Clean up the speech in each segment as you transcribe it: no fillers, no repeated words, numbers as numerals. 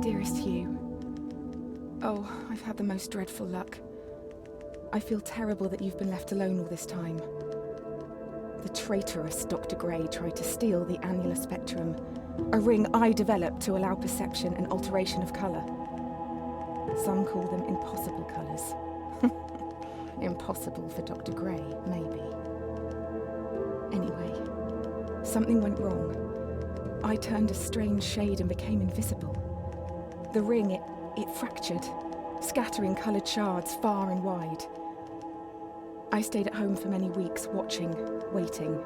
Dearest Hugh, oh, I've had the most dreadful luck. I feel terrible that you've been left alone all this time. The traitorous Dr. Gray tried to steal the annular spectrum, a ring I developed to allow perception and alteration of colour. Some call them impossible colours. Impossible for Dr. Gray, maybe. Anyway, something went wrong. I turned a strange shade and became invisible. The ring, it fractured, scattering coloured shards far and wide. I stayed at home for many weeks, watching, waiting,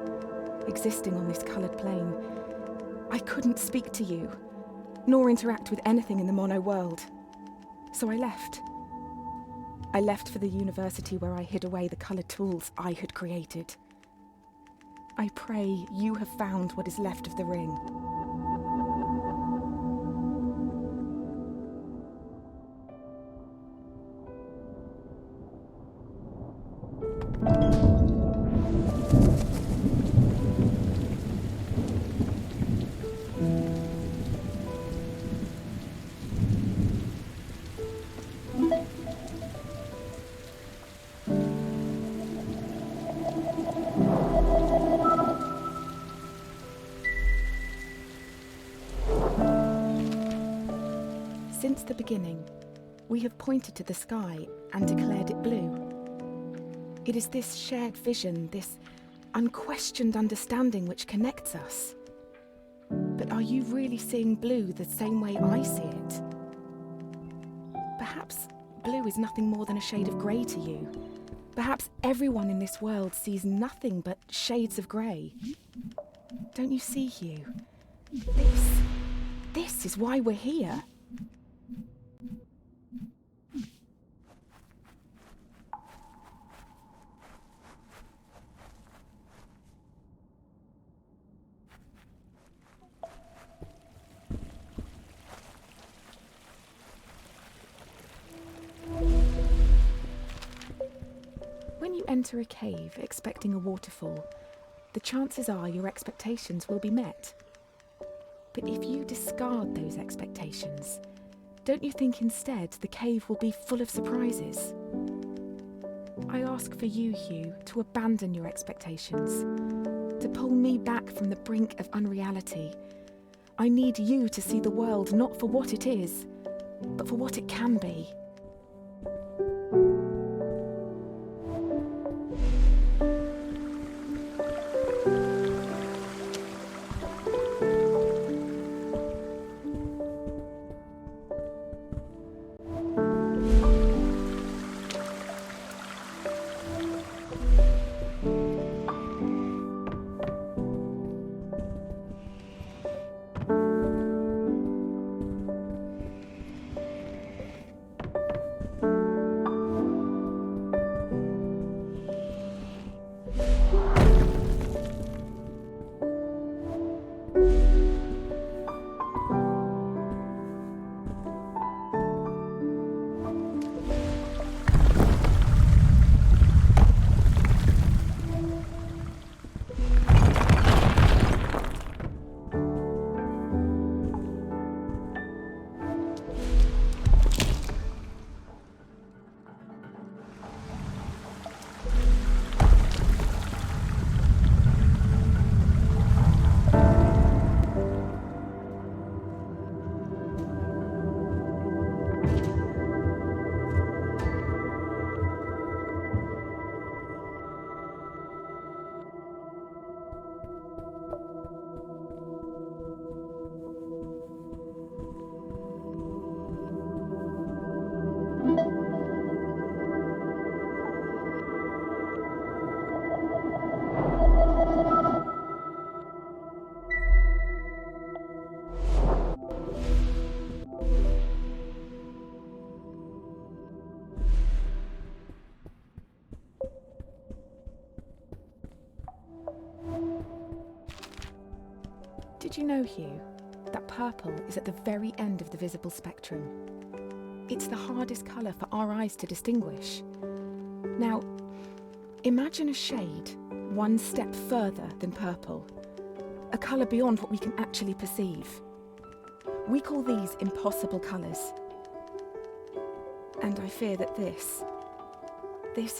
existing on this coloured plane. I couldn't speak to you, nor interact with anything in the mono world. So I left. I left for the university where I hid away the coloured tools I had created. I pray you have found what is left of the ring. Since the beginning, we have pointed to the sky and declared it blue. It is this shared vision, this unquestioned understanding which connects us. But are you really seeing blue the same way I see it? Perhaps blue is nothing more than a shade of grey to you. Perhaps everyone in this world sees nothing but shades of grey. Don't you see, Hugh? This is why we're here. When you enter a cave expecting a waterfall, the chances are your expectations will be met. But if you discard those expectations, don't you think instead the cave will be full of surprises? I ask for you, Hugh, to abandon your expectations, to pull me back from the brink of unreality. I need you to see the world not for what it is, but for what it can be. Did you know, Hugh, that purple is at the very end of the visible spectrum. It's the hardest colour for our eyes to distinguish. Now, imagine a shade one step further than purple, a colour beyond what we can actually perceive. We call these impossible colours. And I fear that this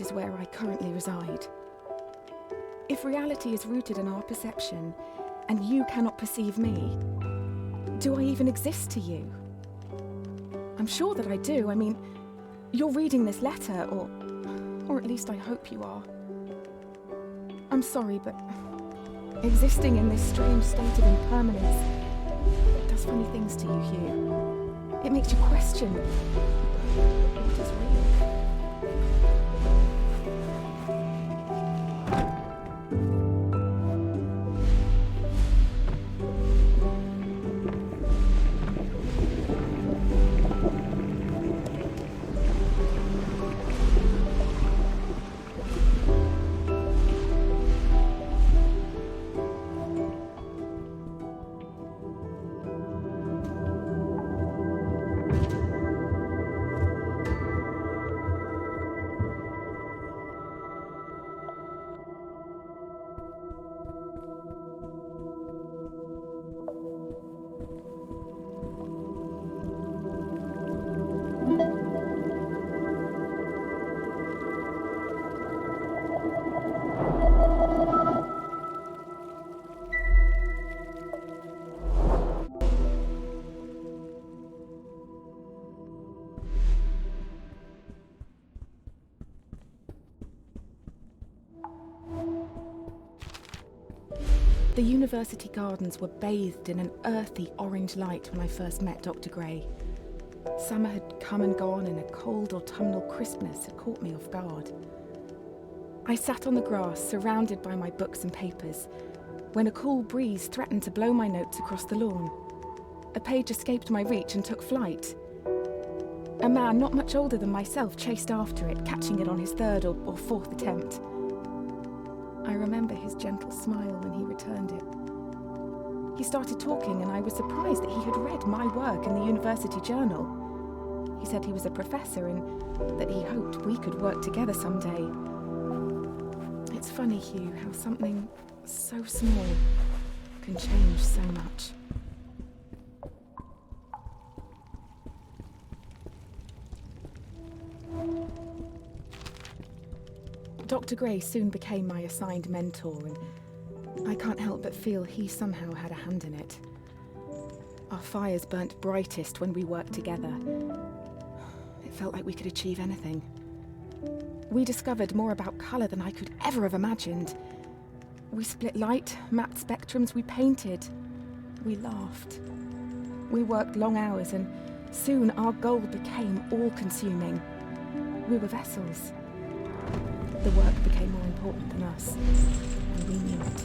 is where I currently reside. If reality is rooted in our perception, and you cannot perceive me, do I even exist to you? I'm sure that I do. I mean, you're reading this letter, or at least I hope you are. I'm sorry, but existing in this strange state of impermanence does funny things to you, Hue. It makes you question what is real. The university gardens were bathed in an earthy orange light when I first met Dr. Gray. Summer had come and gone, and a cold autumnal crispness had caught me off guard. I sat on the grass, surrounded by my books and papers, when a cool breeze threatened to blow my notes across the lawn. A page escaped my reach and took flight. A man not much older than myself chased after it, catching it on his third or fourth attempt. I remember his gentle smile when he returned it. He started talking, and I was surprised that he had read my work in the university journal. He said he was a professor and that he hoped we could work together someday. It's funny, Hue, how something so small can change so much. Dr. Gray soon became my assigned mentor, and I can't help but feel he somehow had a hand in it. Our fires burnt brightest when we worked together. It felt like we could achieve anything. We discovered more about colour than I could ever have imagined. We split light, mapped spectrums, we painted, we laughed. We worked long hours, and soon our goal became all-consuming. We were vessels. The work became more important than us, and we knew it.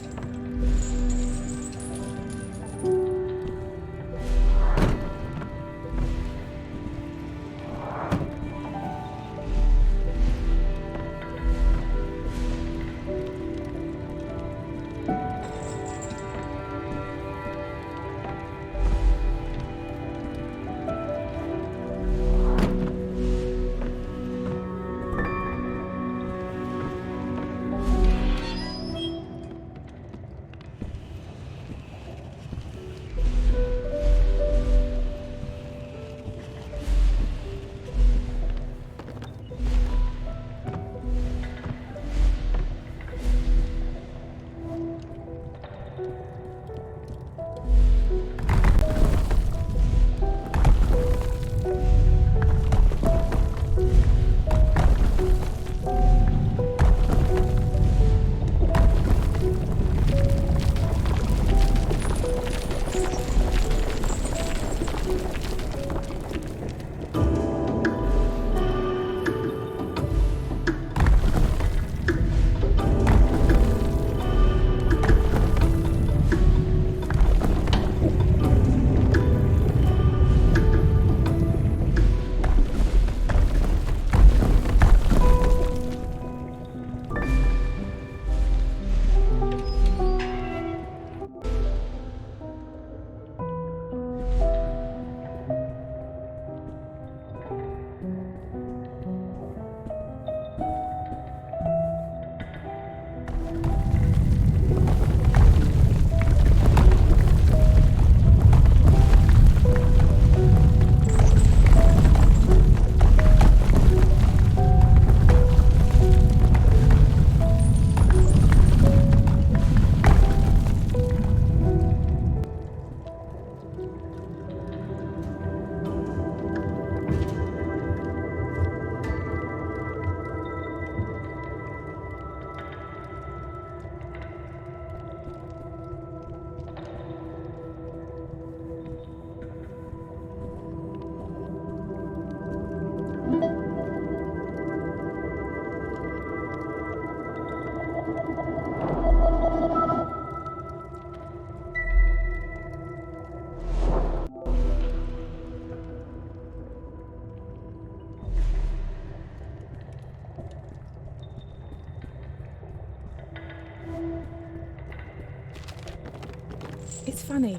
funny.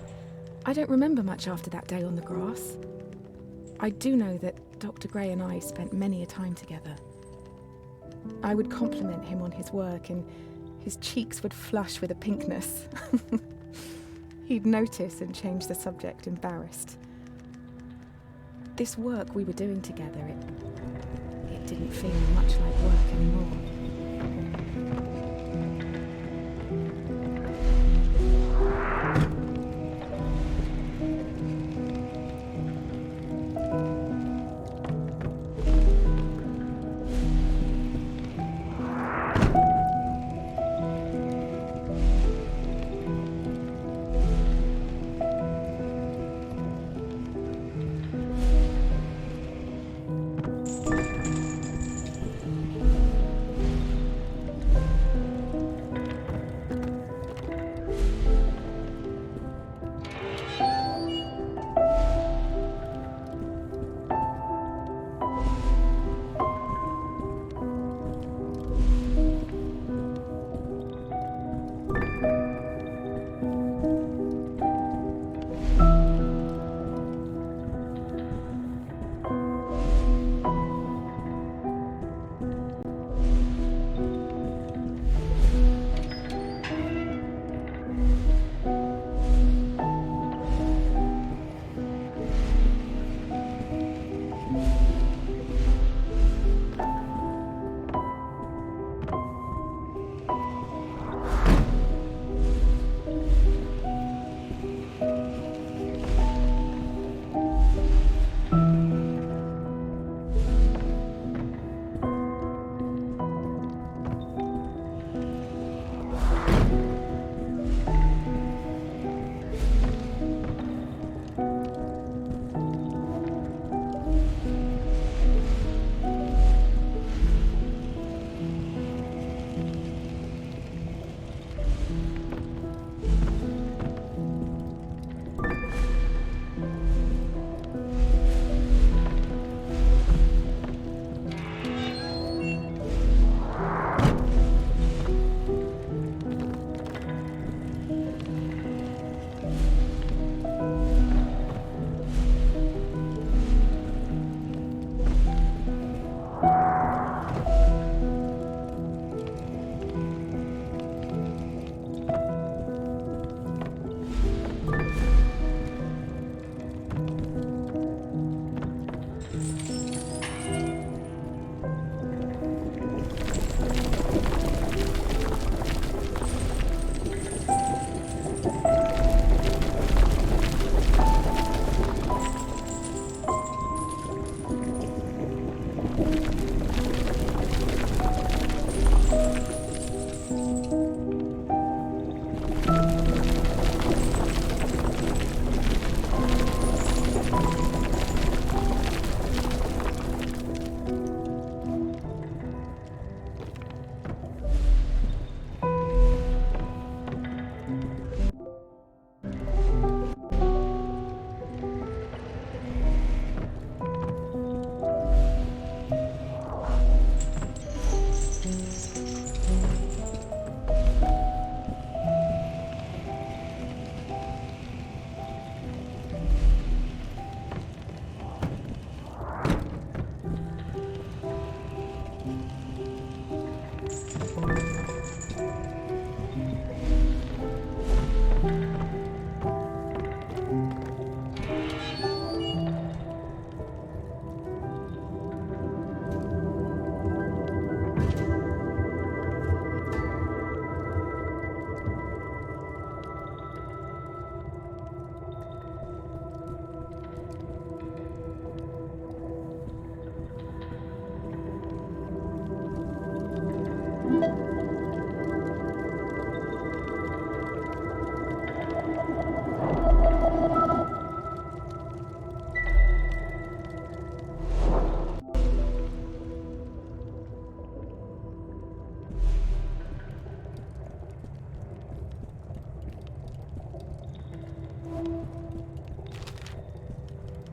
I don't remember much after that day on the grass. I do know that Dr. Gray and I spent many a time together. I would compliment him on his work and his cheeks would flush with a pinkness. He'd notice and change the subject, embarrassed. This work we were doing together, it didn't feel much like work anymore.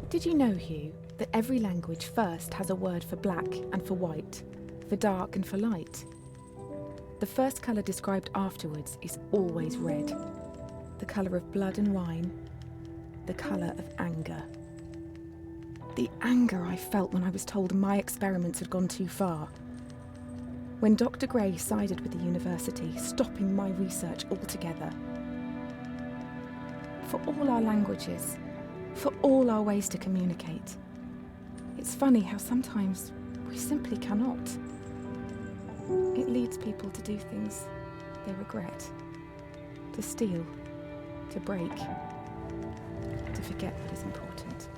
Did you know, Hugh, that every language first has a word for black and for white, for dark and for light? The first colour described afterwards is always red. the colour of blood and wine, the colour of anger. The anger I felt when I was told my experiments had gone too far. When Dr. Gray sided with the university, stopping my research altogether. For all our languages, for all our ways to communicate, it's funny how sometimes we simply cannot. It leads people to do things they regret, to steal, to break, to forget what is important.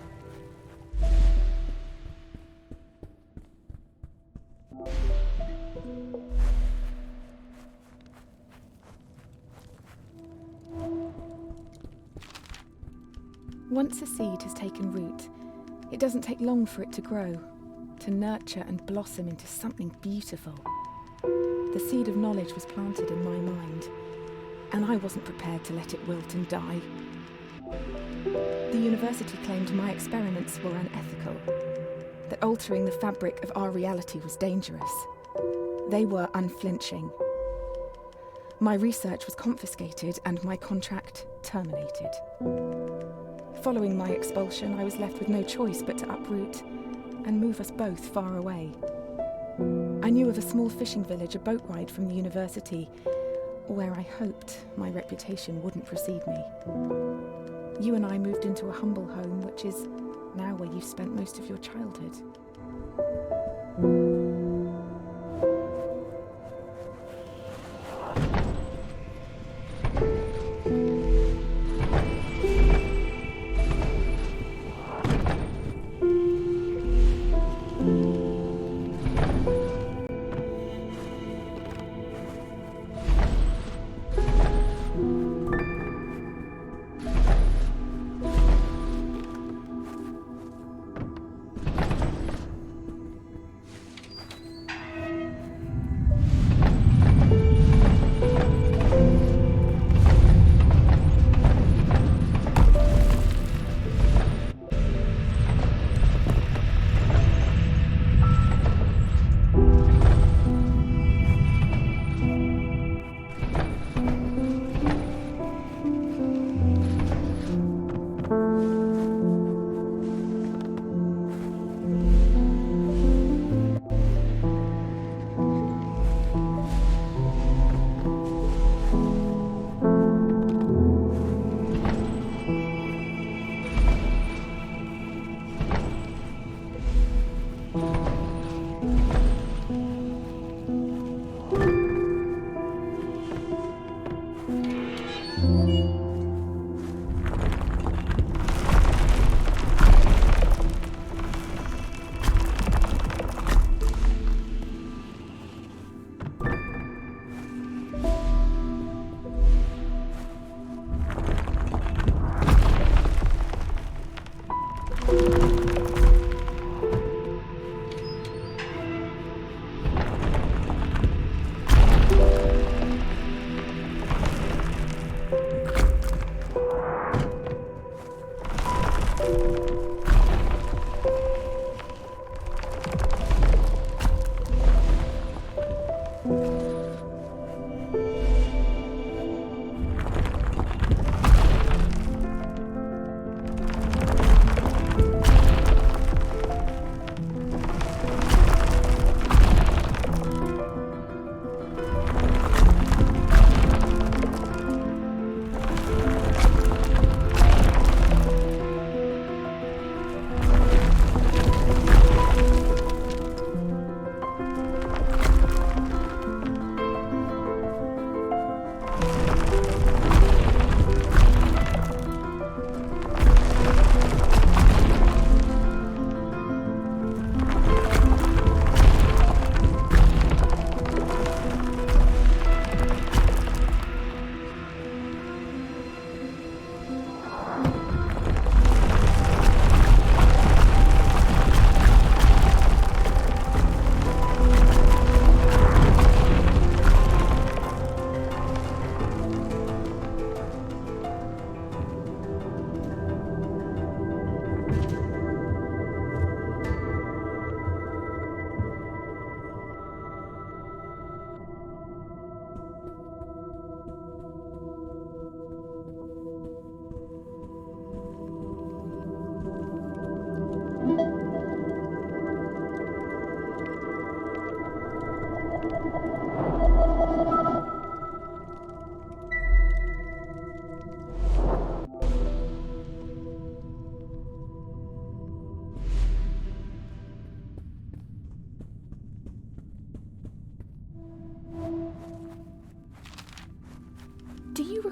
Once a seed has taken root, it doesn't take long for it to grow, to nurture and blossom into something beautiful. The seed of knowledge was planted in my mind, and I wasn't prepared to let it wilt and die. The university claimed my experiments were unethical, that altering the fabric of our reality was dangerous. They were unflinching. My research was confiscated and my contract terminated. Following my expulsion, I was left with no choice but to uproot and move us both far away. I knew of a small fishing village a boat ride from the university, where I hoped my reputation wouldn't precede me. You and I moved into a humble home, which is now where you've spent most of your childhood.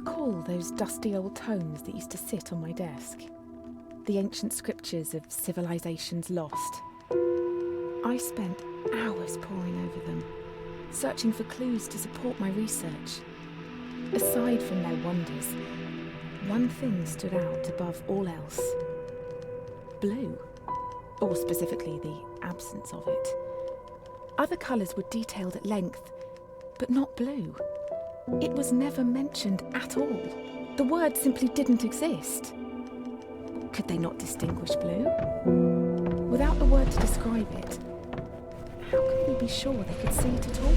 recall those dusty old tomes that used to sit on my desk? The ancient scriptures of civilizations lost. I spent hours poring over them, searching for clues to support my research. Aside from their wonders, one thing stood out above all else. Blue, or specifically the absence of it. Other colours were detailed at length, but not blue. It was never mentioned at all. The word simply didn't exist. Could they not distinguish blue? Without a word to describe it, how could we be sure they could see it at all?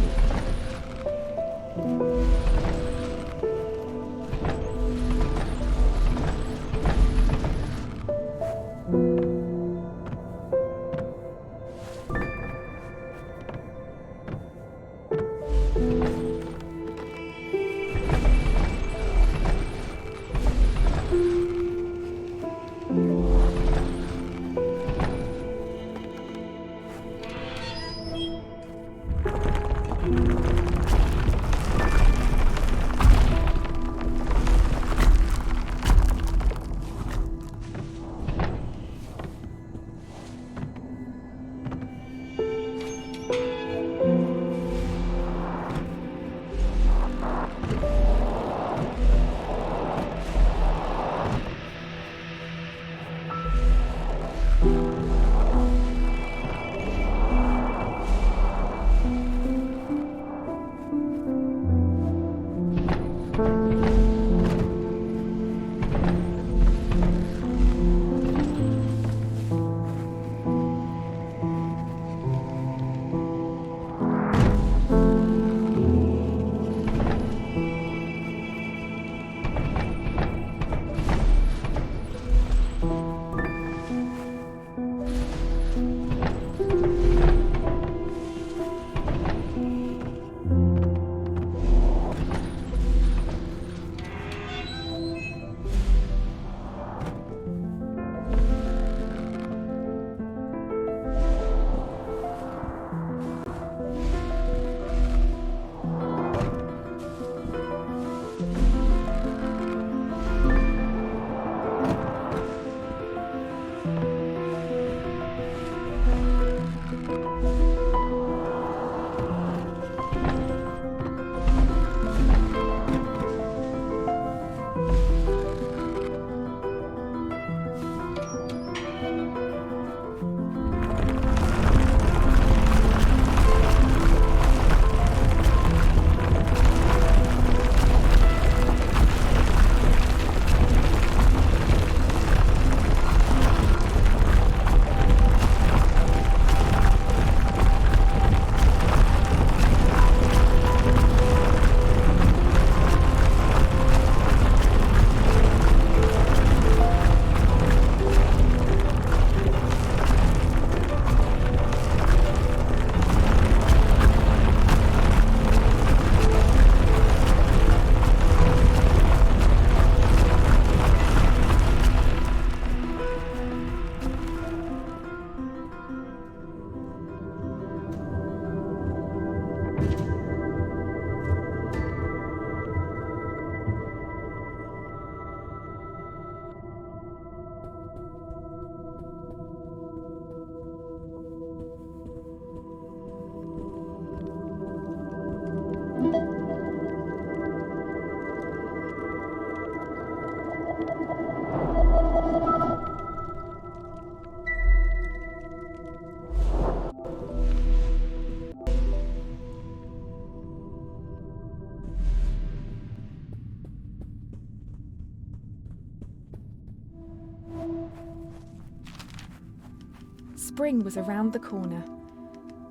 Spring was around the corner.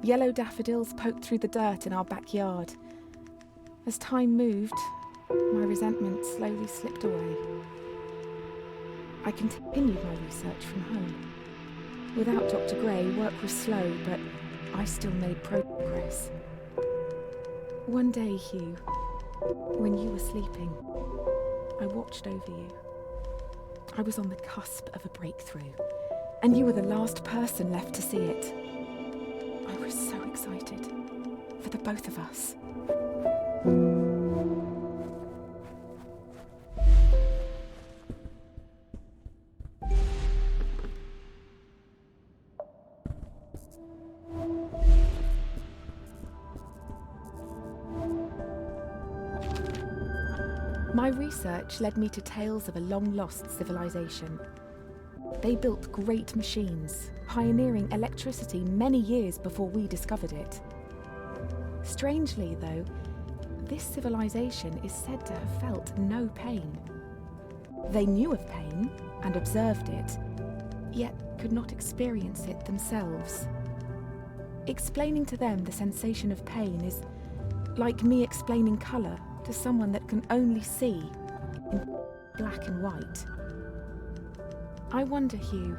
Yellow daffodils poked through the dirt in our backyard. As time moved, my resentment slowly slipped away. I continued my research from home. Without Dr. Gray, work was slow, but I still made progress. One day, Hugh, when you were sleeping, I watched over you. I was on the cusp of a breakthrough, and you were the last person left to see it. I was so excited for the both of us. My research led me to tales of a long-lost civilization. They built great machines, pioneering electricity many years before we discovered it. Strangely, though, this civilization is said to have felt no pain. They knew of pain and observed it, yet could not experience it themselves. Explaining to them the sensation of pain is like me explaining colour to someone that can only see in black and white. I wonder, Hugh,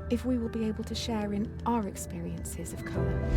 if we will be able to share in our experiences of colour.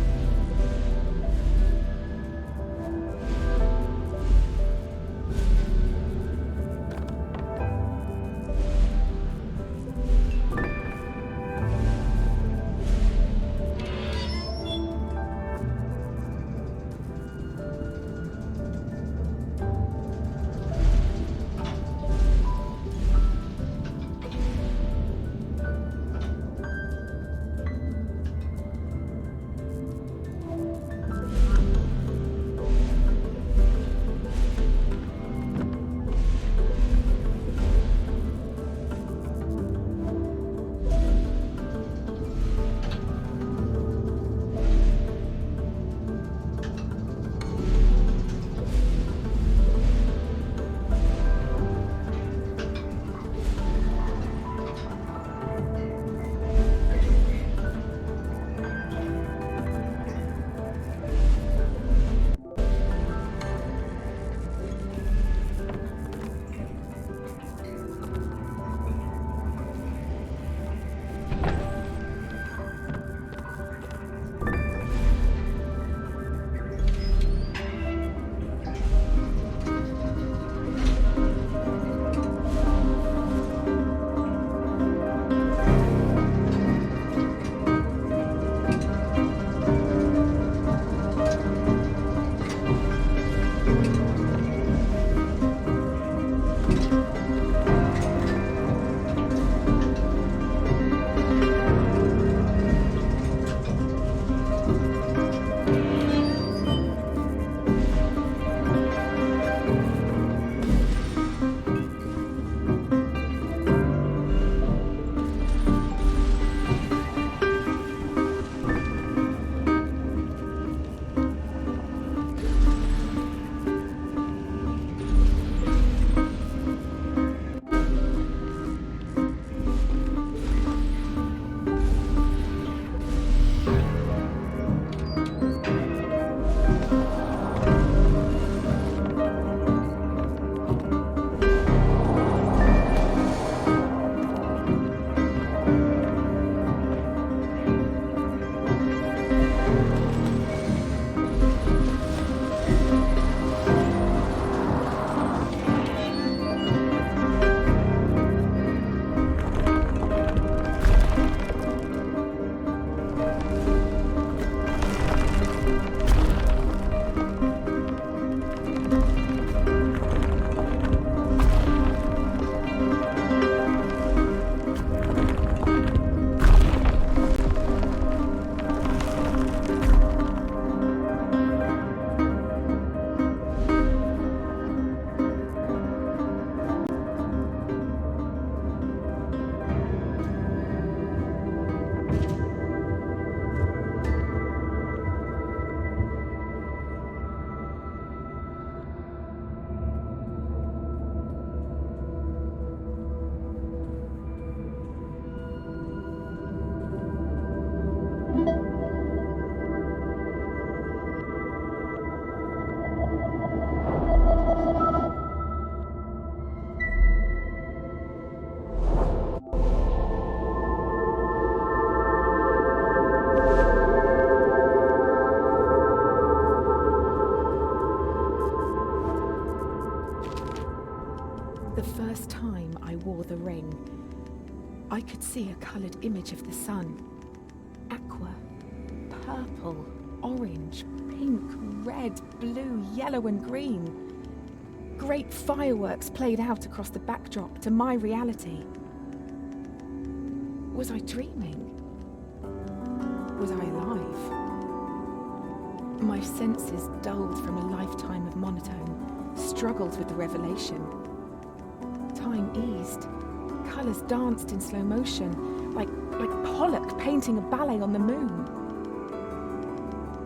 The first time I wore the ring, I could see a coloured image of the sun. Aqua, purple, orange, pink, red, blue, yellow and green. Great fireworks played out across the backdrop to my reality. Was I dreaming? Was I alive? My senses, dulled from a lifetime of monotone, struggled with the revelation. time eased. Colours danced in slow motion, like Pollock painting a ballet on the moon.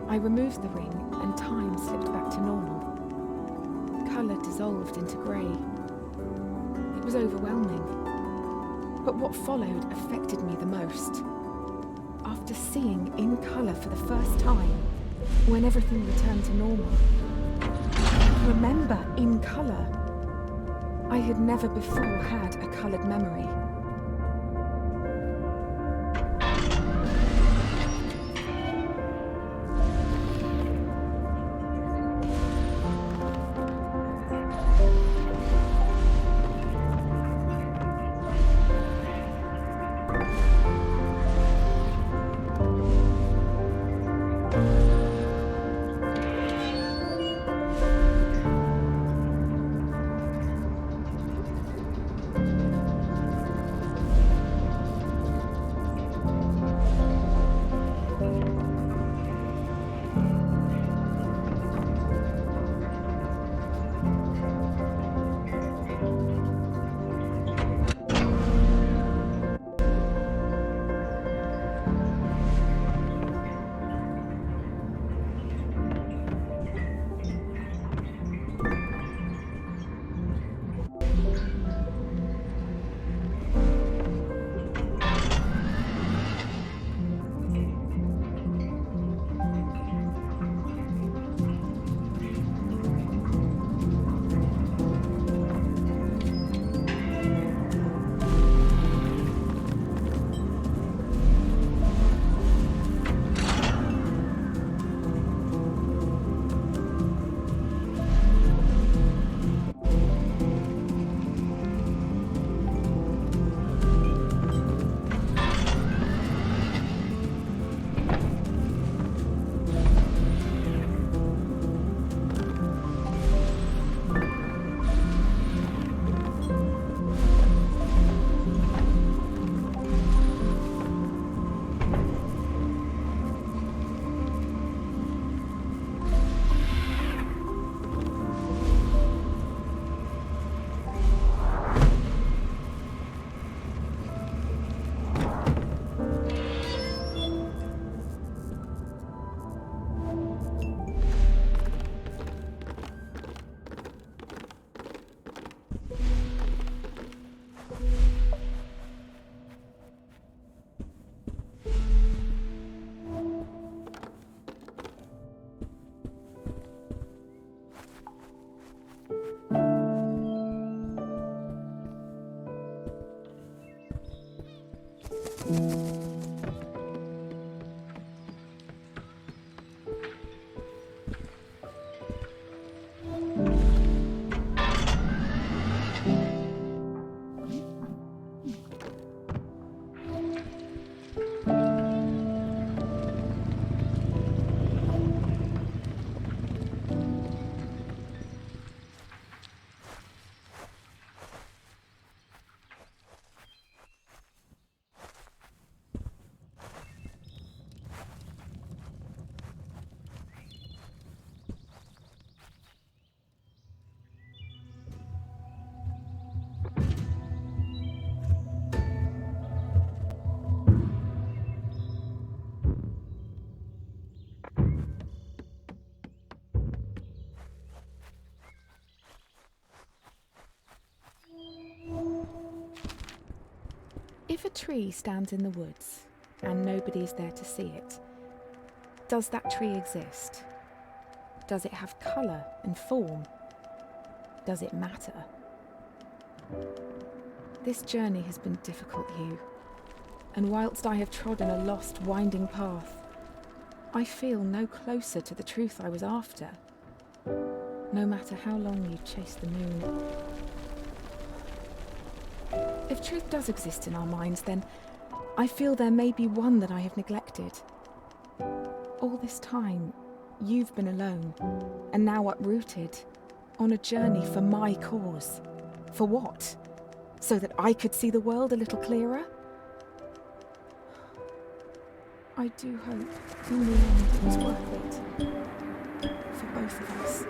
I removed the ring and time slipped back to normal. Colour dissolved into grey. It was overwhelming. But what followed affected me the most. After seeing in colour for the first time, when everything returned to normal, remember in colour. I had never before had a coloured memory. If a tree stands in the woods and nobody's there to see it, does that tree exist? Does it have colour and form? Does it matter? This journey has been difficult, Hue, and whilst I have trodden a lost, winding path, I feel no closer to the truth I was after, no matter how long you chase the moon. If truth does exist in our minds, then I feel there may be one that I have neglected. All this time, you've been alone, and now uprooted, on a journey for my cause. For what? So that I could see the world a little clearer? I do hope, in the end, it was worth it. For both of us.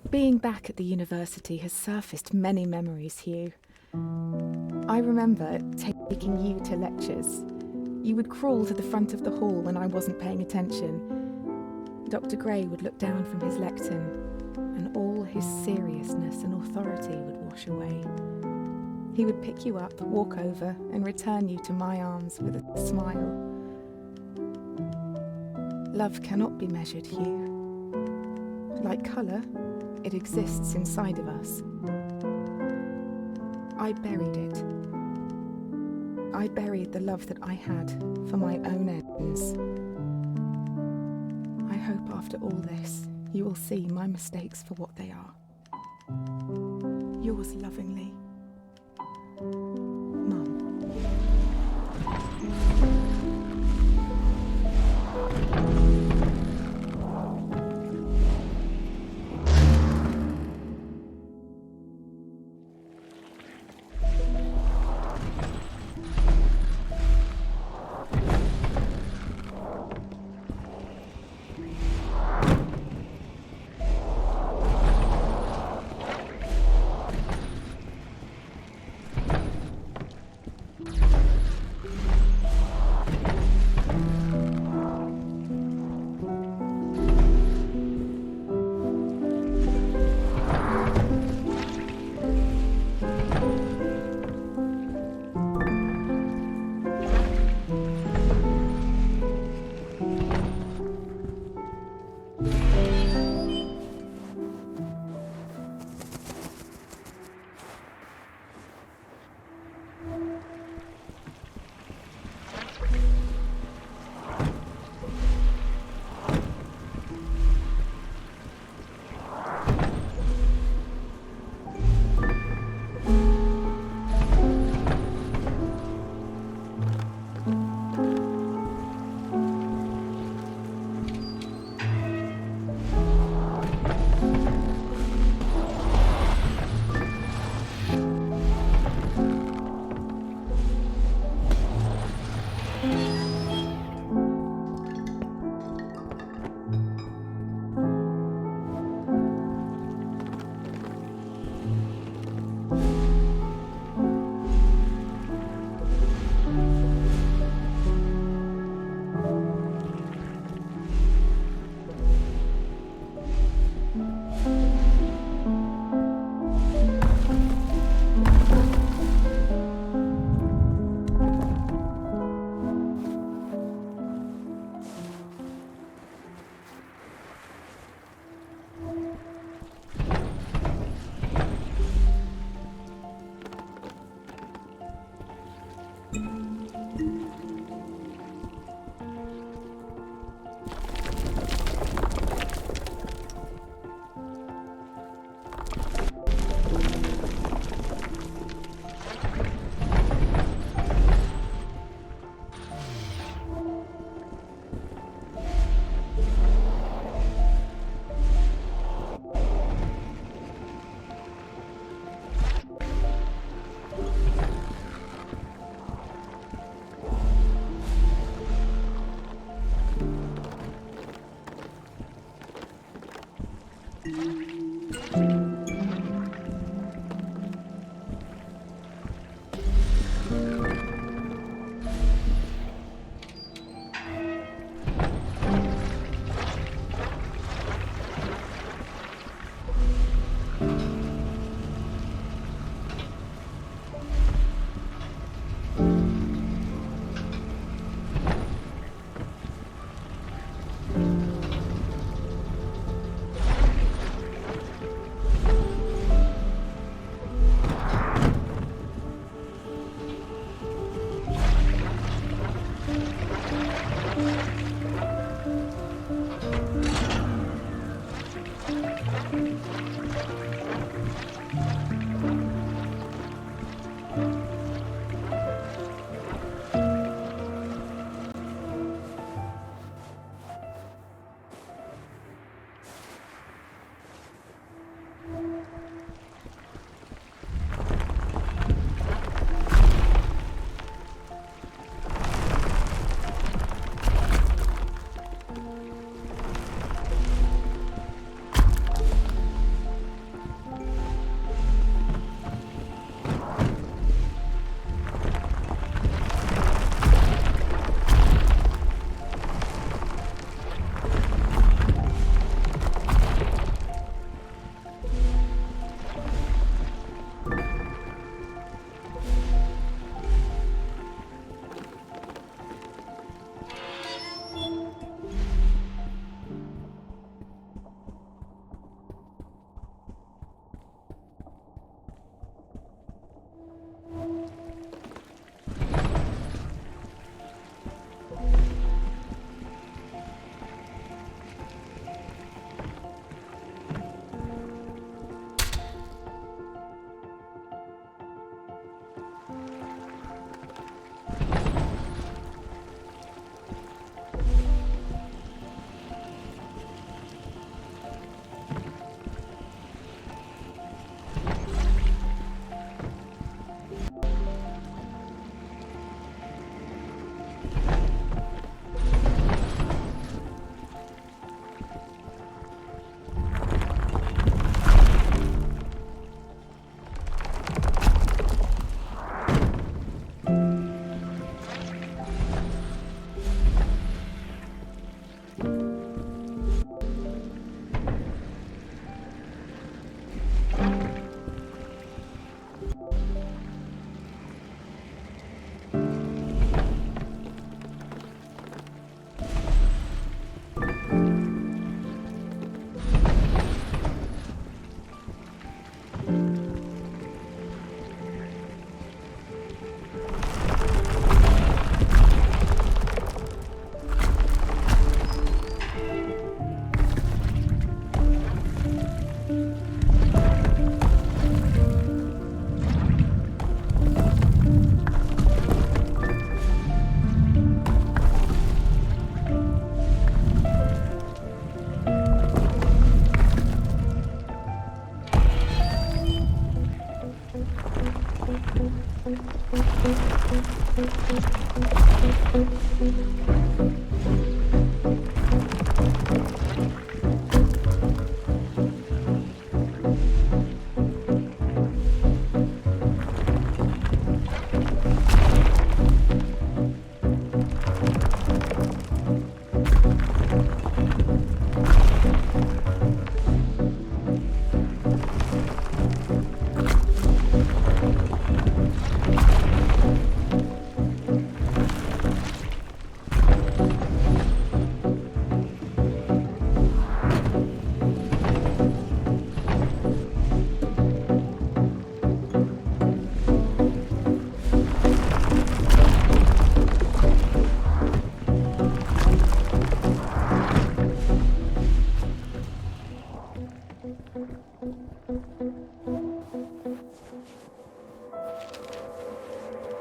Being back at the university has surfaced many memories, Hugh. I remember taking you to lectures. You would crawl to the front of the hall when I wasn't paying attention. Dr. Gray would look down from his lectern, and all his seriousness and authority would wash away. He would pick you up, walk over, and return you to my arms with a smile. Love cannot be measured, Hugh. Like colour, it exists inside of us. I buried it. I buried the love that I had for my own ends. I hope after all this, you will see my mistakes for what they are. Yours lovingly, Mum.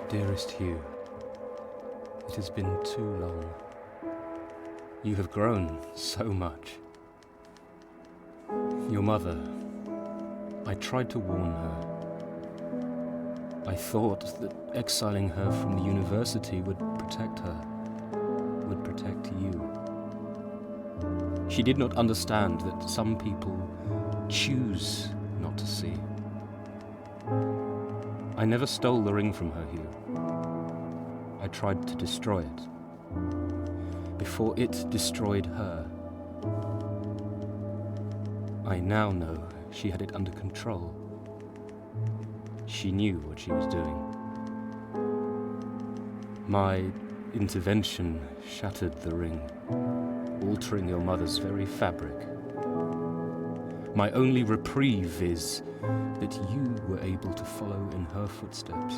Dearest Hue, it has been too long. You have grown so much. Your mother, I tried to warn her. I thought that exiling her from the university would protect her, would protect you. She did not understand that some people choose not to see. I never stole the ring from her, Hue. I tried to destroy it, before it destroyed her. I now know she had it under control. She knew what she was doing. My intervention shattered the ring, altering your mother's very fabric. My only reprieve is that you were able to follow in her footsteps,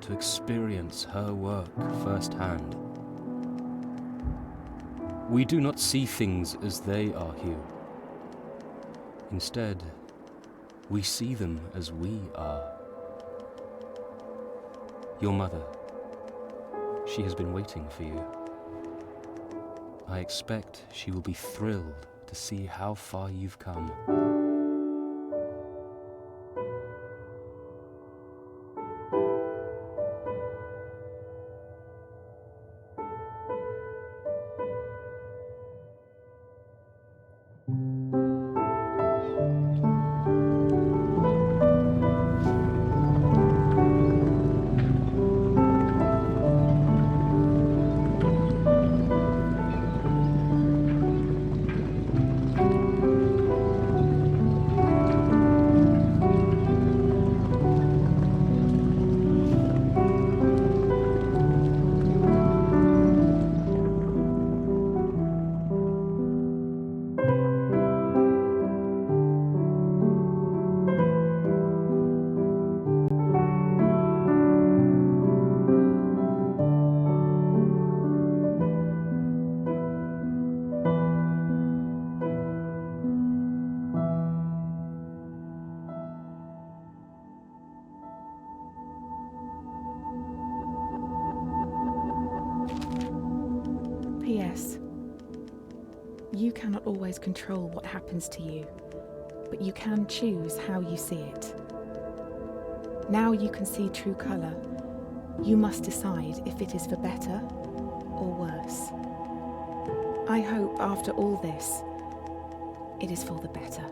to experience her work firsthand. We do not see things as they are, Hue. Instead, we see them as we are. Your mother, she has been waiting for you. I expect she will be thrilled to see how far you've come. P.S. You cannot always control what happens to you, but you can choose how you see it. Now you can see true colour. You must decide if it is for better or worse. I hope after all this, it is for the better.